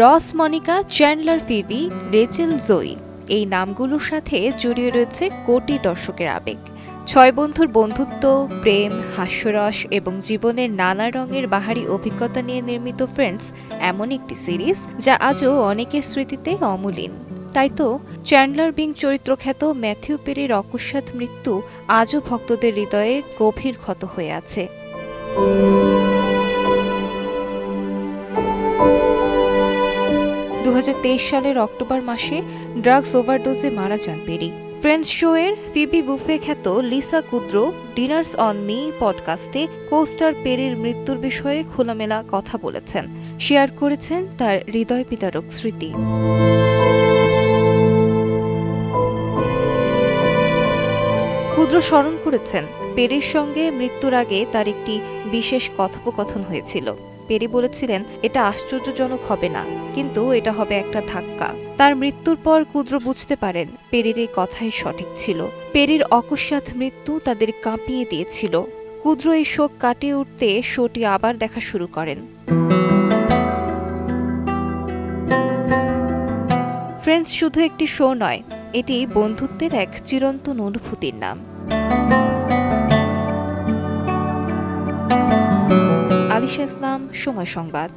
রস, Monika, Chandler, Phoebe, Rachel, জয়ী এই নামগুলোর সাথে জড়িয়ে রয়েছে কোটি দর্শকের আবেগ। ৬ বন্ধুর বন্ধুত্ব, প্রেম, হাস্যরস এবং জীবনের নানা রঙের বাহারি অভিজ্ঞতা নিয়ে নির্মিত ফ্রেন্ডস এমন একটি সিরিজ যা আজও অনেকের স্মৃতিতে অমলিন। তাই তো চ্যান্ডলার বিং চরিত্রখ্যাত ম্যাথিউ পেরির অকস্মাৎ মৃত্যু আজও ভক্তদের হৃদয়ে গভীর ক্ষত হয়ে আছে। ২০২৩ সালের অক্টোবর মাসে ড্রাগস ওভারডোজে মারা যান পেরি। ফ্রেন্ডস শোয়ের ফিবি বুফে খ্যাত Lisa Kudrow Dinners On Me পডকাস্টে কোস্টার পেরির মৃত্যুর বিষয়ে খোলামেলা কথা বলেছেন, শেয়ার করেছেন তার হৃদয় বিদারক স্মৃতি। কুদ্রো স্মরণ করেছেন, পেরির সঙ্গে মৃত্যুর আগে তার একটি বিশেষ কথোপকথন হয়েছিল। পেরি বলেছিলেন, এটা আশ্চর্যজনক হবে না, কিন্তু এটা হবে একটা ধাক্কা। তার মৃত্যুর পর কুদ্রো বুঝতে পারেন পেরির এই কথাই সঠিক ছিল। পেরির অকস্মাৎ মৃত্যু তাদের কাঁপিয়ে দিয়েছিল। কুদ্রো এই শোক কাটিয়ে উঠতে শোটি আবার দেখা শুরু করেন। ফ্রেন্ডস শুধু একটি শো নয়, এটি বন্ধুত্বের এক চিরন্তন অনুভূতির নাম। আলিশা ইসলাম, সময় সংবাদ।